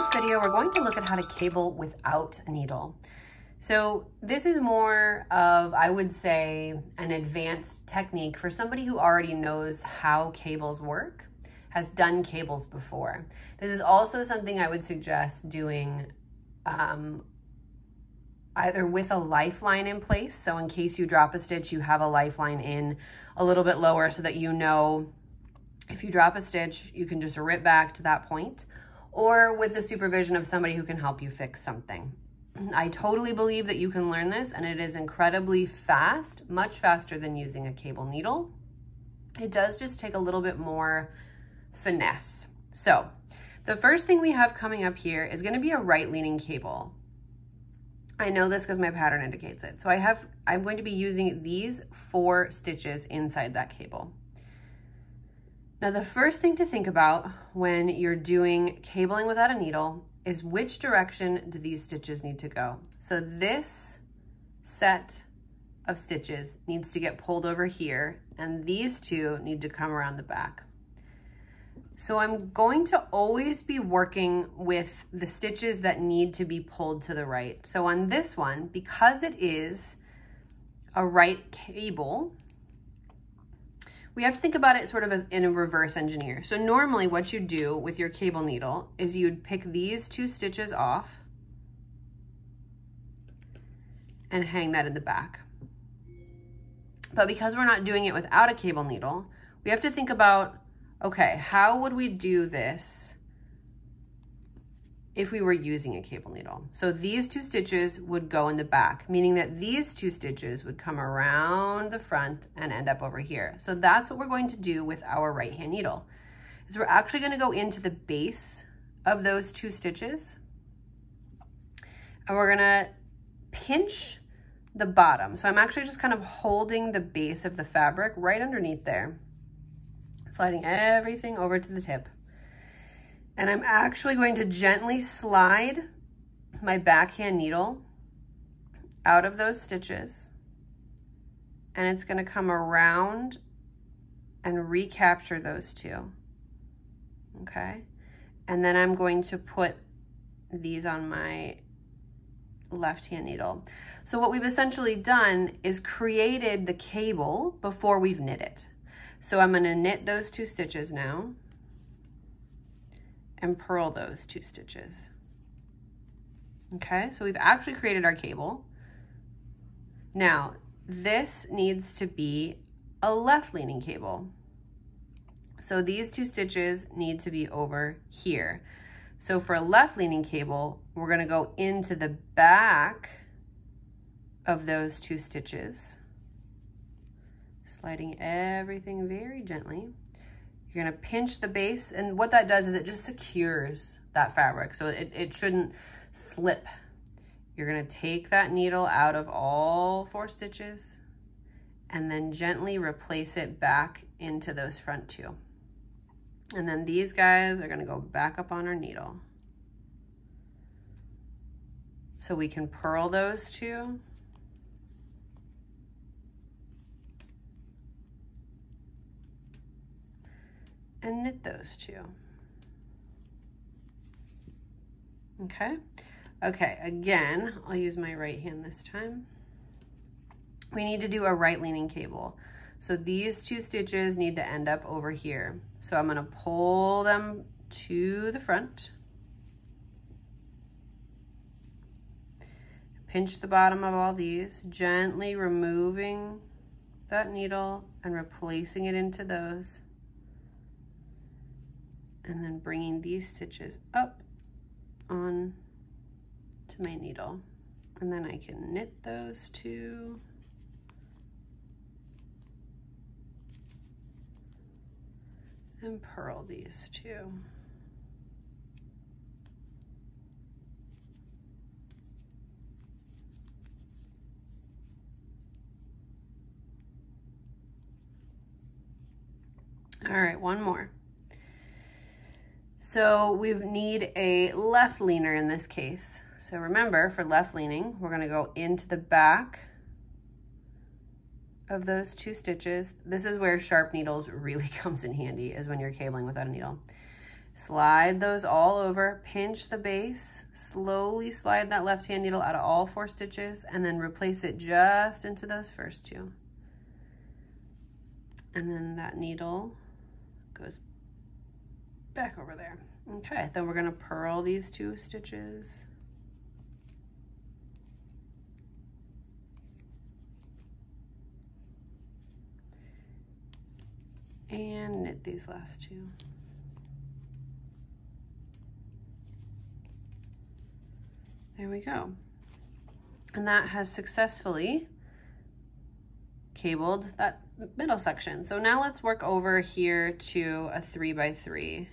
this video, we're going to look at how to cable without a needle. So this is more of, I would say, an advanced technique for somebody who already knows how cables work, has done cables before. This is also something I would suggest doing either with a lifeline in place. So in case you drop a stitch, you have a lifeline in a little bit lower so that you know if you drop a stitch, you can just rip back to that point, or with the supervision of somebody who can help you fix something. I totally believe that you can learn this, and it is incredibly fast, much faster than using a cable needle. It does just take a little bit more finesse. So the first thing we have coming up here is going to be a right leaning cable. I know this because my pattern indicates it. So I'm going to be using these 4 stitches inside that cable. Now, the first thing to think about when you're doing cabling without a needle is which direction do these stitches need to go? So this set of stitches needs to get pulled over here, and these 2 need to come around the back. So I'm going to always be working with the stitches that need to be pulled to the right. So on this one, because it is a right cable, we have to think about it sort of as in a reverse engineer. So normally what you do with your cable needle is you'd pick these 2 stitches off and hang that in the back. But because we're not doing it without a cable needle, we have to think about, okay, how would we do this if we were using a cable needle? So these 2 stitches would go in the back, meaning that these 2 stitches would come around the front and end up over here. So that's what we're going to do with our right hand needle, is we're actually going to go into the base of those 2 stitches, and we're going to pinch the bottom. So I'm actually just kind of holding the base of the fabric right underneath there, sliding everything over to the tip. And I'm actually going to gently slide my backhand needle out of those stitches, and it's going to come around and recapture those 2. Okay. And then I'm going to put these on my left hand needle. So what we've essentially done is created the cable before we've knit it. So I'm going to knit those 2 stitches now and purl those 2 stitches. Okay, so we've actually created our cable. Now, this needs to be a left leaning cable. So these 2 stitches need to be over here. So for a left leaning cable, we're going to go into the back of those 2 stitches, sliding everything very gently. You're going to pinch the base, and what that does is it just secures that fabric, so it shouldn't slip. You're going to take that needle out of all 4 stitches and then gently replace it back into those front 2. And then these guys are going to go back up on our needle. So we can purl those 2. And knit those 2. Okay. Okay, again, I'll use my right hand this time. We need to do a right leaning cable. So these 2 stitches need to end up over here. So I'm going to pull them to the front. Pinch the bottom of all these, gently removing that needle and replacing it into those. And then bringing these stitches up on to my needle. And then I can knit those 2. And purl these 2. All right, one more. So we need a left leaner in this case. So remember, for left leaning, we're going to go into the back of those 2 stitches. This is where sharp needles really comes in handy, is when you're cabling without a needle. Slide those all over, pinch the base, slowly slide that left-hand needle out of all 4 stitches, and then replace it just into those first 2. And then that needle goes back over there. Okay, then we're gonna purl these 2 stitches. And knit these last 2. There we go. And that has successfully cabled that middle section. So now let's work over here to a 3x3.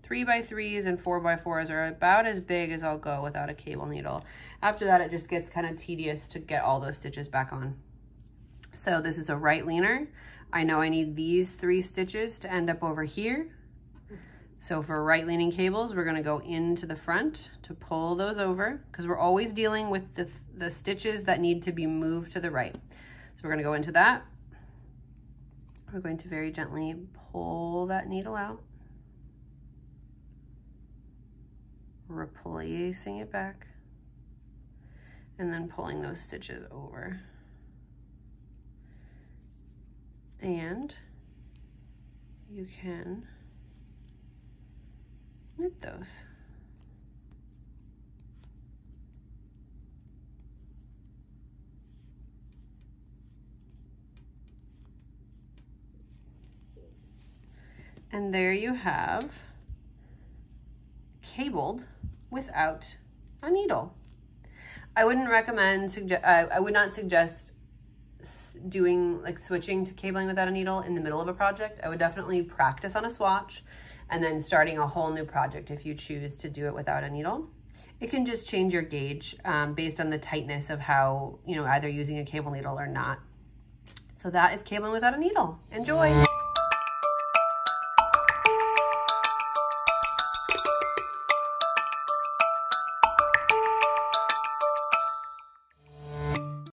3x3s and 4x4s are about as big as I'll go without a cable needle. After that, it just gets kind of tedious to get all those stitches back on. So this is a right leaner. I know I need these 3 stitches to end up over here. So for right leaning cables, we're gonna go into the front to pull those over, because we're always dealing with the stitches that need to be moved to the right. So we're gonna go into that. We're going to very gently pull that needle out, replacing it back, and then pulling those stitches over. And you can knit those. And there you have cabled without a needle. I wouldn't recommend, I would not suggest doing like switching to cabling without a needle in the middle of a project. I would definitely practice on a swatch and then starting a whole new project if you choose to do it without a needle. It can just change your gauge based on the tightness of how, either using a cable needle or not. So that is cabling without a needle. Enjoy.